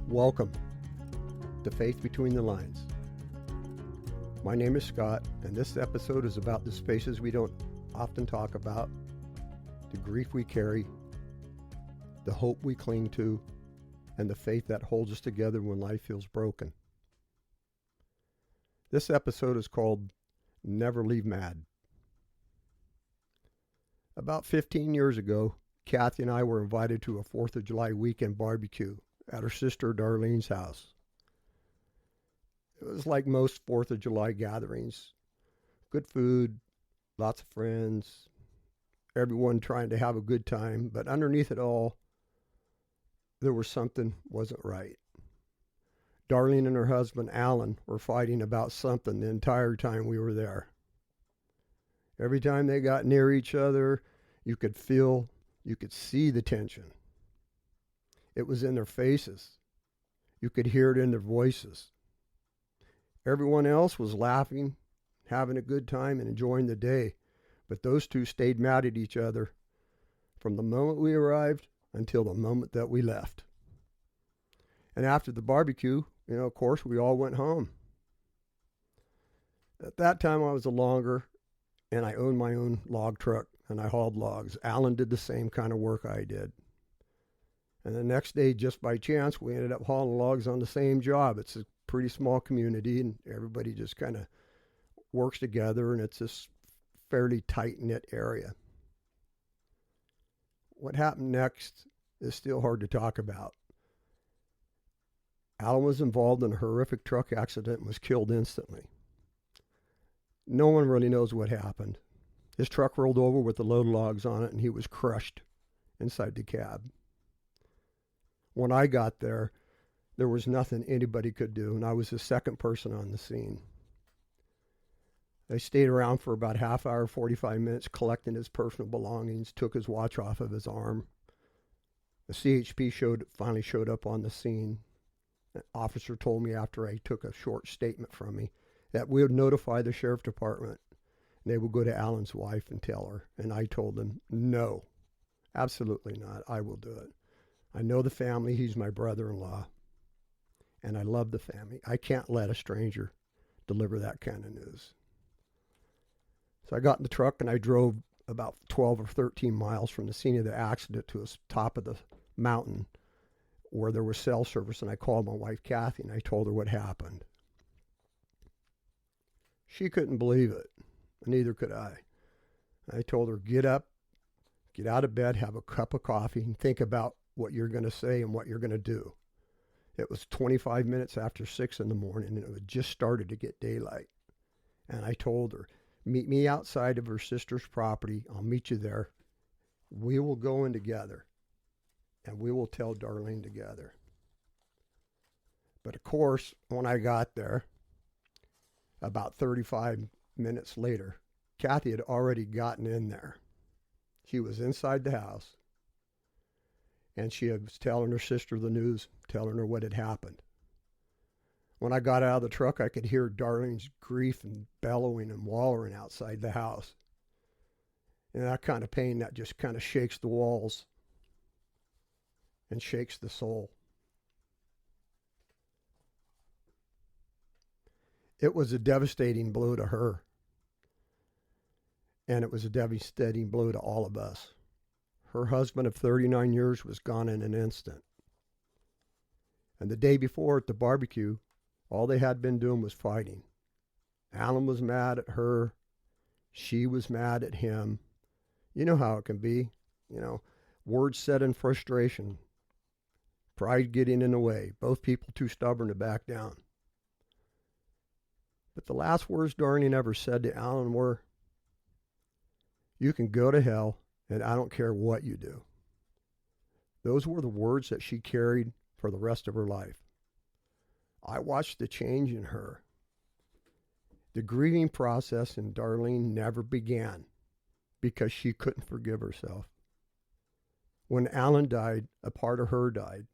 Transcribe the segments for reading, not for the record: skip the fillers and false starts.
Welcome to Faith Between the Lines. My name is Scott, and this episode is about the spaces we don't often talk about, the grief we carry, the hope we cling to, and the faith that holds us together when life feels broken. This episode is called Never Leave Mad. About 15 years ago, Kathy and I were invited to a 4th of July weekend barbecue at her sister Darlene's house. It was like most 4th of July gatherings. Good food, lots of friends, everyone trying to have a good time, but underneath it all, there was something wasn't right. Darlene and her husband Alan were fighting about something the entire time we were there. Every time they got near each other, you could see the tension. It was in their faces. You could hear it in their voices. Everyone else was laughing, having a good time, and enjoying the day. But those two stayed mad at each other from the moment we arrived until the moment that we left. And after the barbecue, of course, we all went home. At that time, I was a logger, and I owned my own log truck, and I hauled logs. Alan did the same kind of work I did. And the next day, just by chance, we ended up hauling logs on the same job. It's a pretty small community, and everybody just kind of works together, and it's this fairly tight-knit area. What happened next is still hard to talk about. Alan was involved in a horrific truck accident and was killed instantly. No one really knows what happened. His truck rolled over with a load of logs on it, and he was crushed inside the cab. When I got there, there was nothing anybody could do, and I was the second person on the scene. They stayed around for about a half hour, 45 minutes, collecting his personal belongings, took his watch off of his arm. The CHP finally showed up on the scene. An officer told me after I took a short statement from me that we would notify the sheriff department, and they would go to Alan's wife and tell her. And I told them, no, absolutely not. I will do it. I know the family. He's my brother-in-law, and I love the family. I can't let a stranger deliver that kind of news. So I got in the truck, and I drove about 12 or 13 miles from the scene of the accident to the top of the mountain where there was cell service, and I called my wife, Kathy, and I told her what happened. She couldn't believe it, and neither could I. I told her, get up, get out of bed, have a cup of coffee, and think about what you're going to say and what you're going to do. It was 25 minutes after 6 in the morning, and it had just started to get daylight. And I told her, meet me outside of her sister's property. I'll meet you there. We will go in together, and we will tell Darlene together. But of course, when I got there, about 35 minutes later, Kathy had already gotten in there. She was inside the house, and she was telling her sister the news, telling her what had happened. When I got out of the truck, I could hear Darlene's grief and bellowing and wallowing outside the house. And that kind of pain that just kind of shakes the walls and shakes the soul. It was a devastating blow to her. And it was a devastating blow to all of us. Her husband of 39 years was gone in an instant. And the day before at the barbecue, all they had been doing was fighting. Alan was mad at her. She was mad at him. You know how it can be. Words said in frustration. Pride getting in the way. Both people too stubborn to back down. But the last words Darlene ever said to Alan were, "You can go to hell, and I don't care what you do." Those were the words that she carried for the rest of her life. I watched the change in her. The grieving process in Darlene never began because she couldn't forgive herself. When Alan died, a part of her died,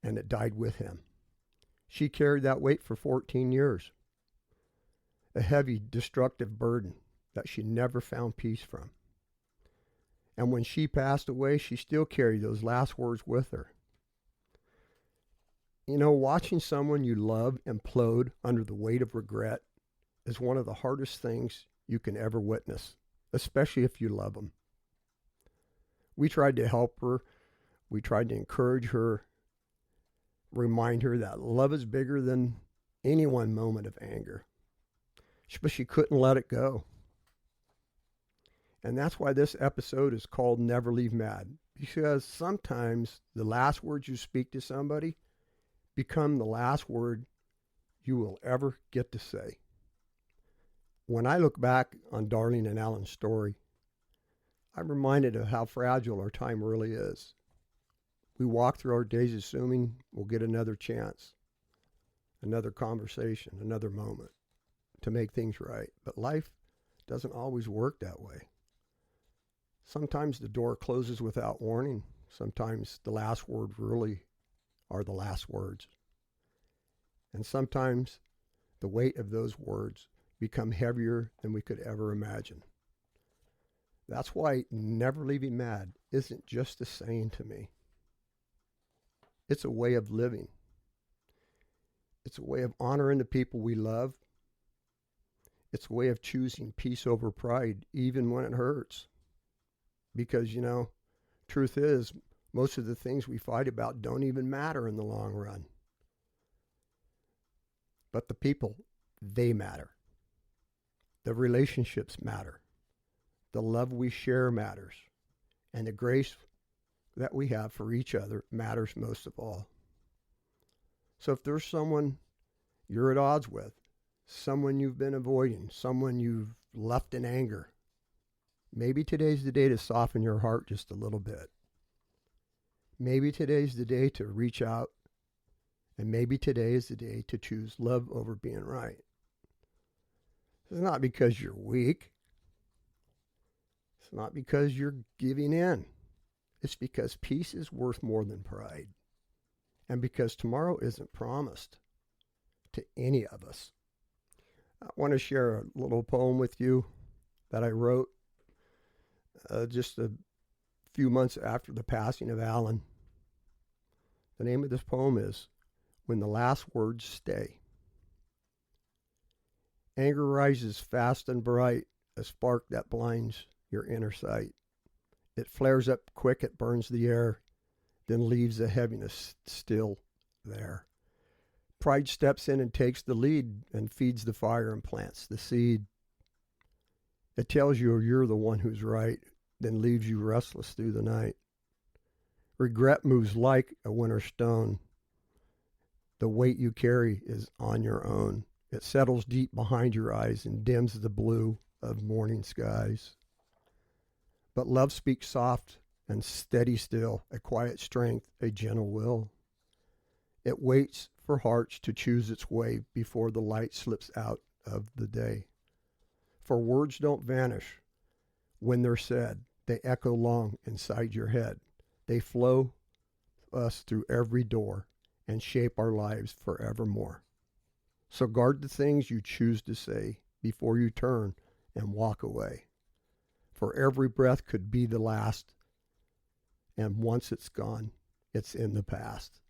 and it died with him. She carried that weight for 14 years, a heavy, destructive burden that she never found peace from. And when she passed away, she still carried those last words with her. You know, watching someone you love implode under the weight of regret is one of the hardest things you can ever witness, especially if you love them. We tried to help her. We tried to encourage her, remind her that love is bigger than any one moment of anger. But she couldn't let it go. And that's why this episode is called Never Leave Mad. Because sometimes the last words you speak to somebody become the last word you will ever get to say. When I look back on Darlene and Alan's story, I'm reminded of how fragile our time really is. We walk through our days assuming we'll get another chance, another conversation, another moment to make things right. But life doesn't always work that way. Sometimes the door closes without warning. Sometimes the last word really are the last words. And sometimes the weight of those words become heavier than we could ever imagine. That's why never leaving mad isn't just a saying to me. It's a way of living. It's a way of honoring the people we love. It's a way of choosing peace over pride, even when it hurts. Because, you know, truth is, most of the things we fight about don't even matter in the long run. But the people, they matter. The relationships matter. The love we share matters. And the grace that we have for each other matters most of all. So if there's someone you're at odds with, someone you've been avoiding, someone you've left in anger, maybe today's the day to soften your heart just a little bit. Maybe today's the day to reach out, and maybe today is the day to choose love over being right. It's not because you're weak. It's not because you're giving in. It's because peace is worth more than pride. And because tomorrow isn't promised to any of us. I want to share a little poem with you that I wrote just a few months after the passing of Alan. The name of this poem is When the Last Words Stay. Anger rises fast and bright, a spark that blinds your inner sight. It flares up quick, it burns the air, then leaves the heaviness still there. Pride steps in and takes the lead and feeds the fire and plants the seed. It tells you you're the one who's right, then leaves you restless through the night. Regret moves like a winter stone. The weight you carry is on your own. It settles deep behind your eyes and dims the blue of morning skies. But love speaks soft and steady still, a quiet strength, a gentle will. It waits for hearts to choose its way before the light slips out of the day. For words don't vanish when they're said. They echo long inside your head. They flow us through every door and shape our lives forevermore. So guard the things you choose to say before you turn and walk away. For every breath could be the last, and once it's gone, it's in the past.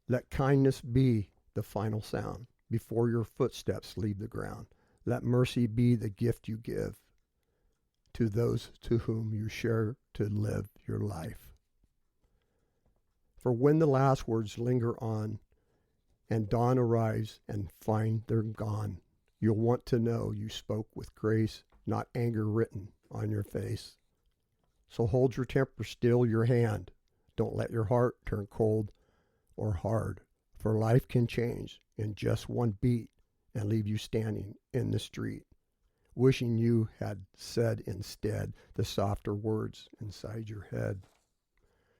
Let kindness be the final sound before your footsteps leave the ground. Let mercy be the gift you give to those to whom you share to live your life. For when the last words linger on and dawn arrives and find they're gone, you'll want to know you spoke with grace, not anger written on your face. So hold your temper still, your hand. Don't let your heart turn cold or hard, for life can change in just one beat and leave you standing in the street, wishing you had said instead the softer words inside your head.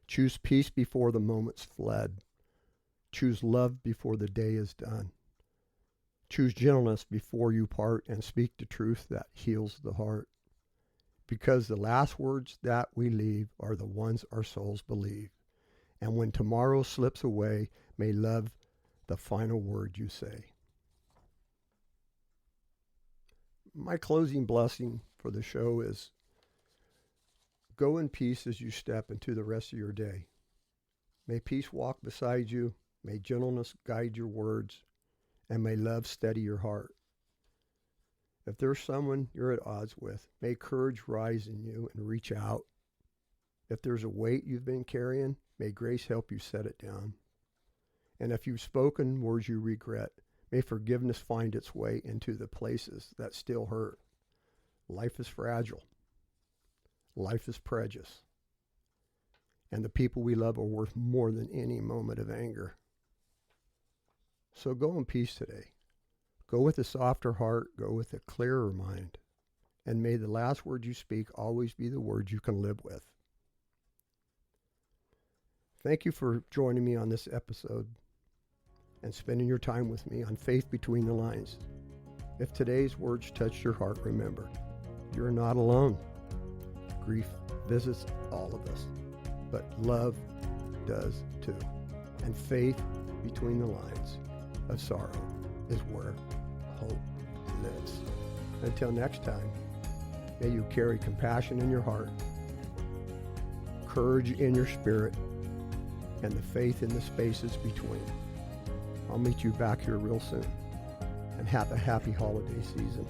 Choose peace before the moment's fled. Choose love before the day is done. Choose gentleness before you part and speak the truth that heals the heart. Because the last words that we leave are the ones our souls believe. And when tomorrow slips away, may love the final word you say. My closing blessing for the show is go in peace as you step into the rest of your day. May peace walk beside you. May gentleness guide your words, and may love steady your heart. If there's someone you're at odds with, may courage rise in you and reach out. If there's a weight you've been carrying, may grace help you set it down. And if you've spoken words you regret, may forgiveness find its way into the places that still hurt. Life is fragile. Life is precious. And the people we love are worth more than any moment of anger. So go in peace today. Go with a softer heart. Go with a clearer mind. And may the last words you speak always be the words you can live with. Thank you for joining me on this episode and spending your time with me on Faith Between the Lines. If today's words touched your heart, remember, you're not alone. Grief visits all of us, but love does too. And faith between the lines of sorrow is where hope lives. Until next time, may you carry compassion in your heart, courage in your spirit, and the faith in the spaces between. I'll meet you back here real soon, and have a happy holiday season.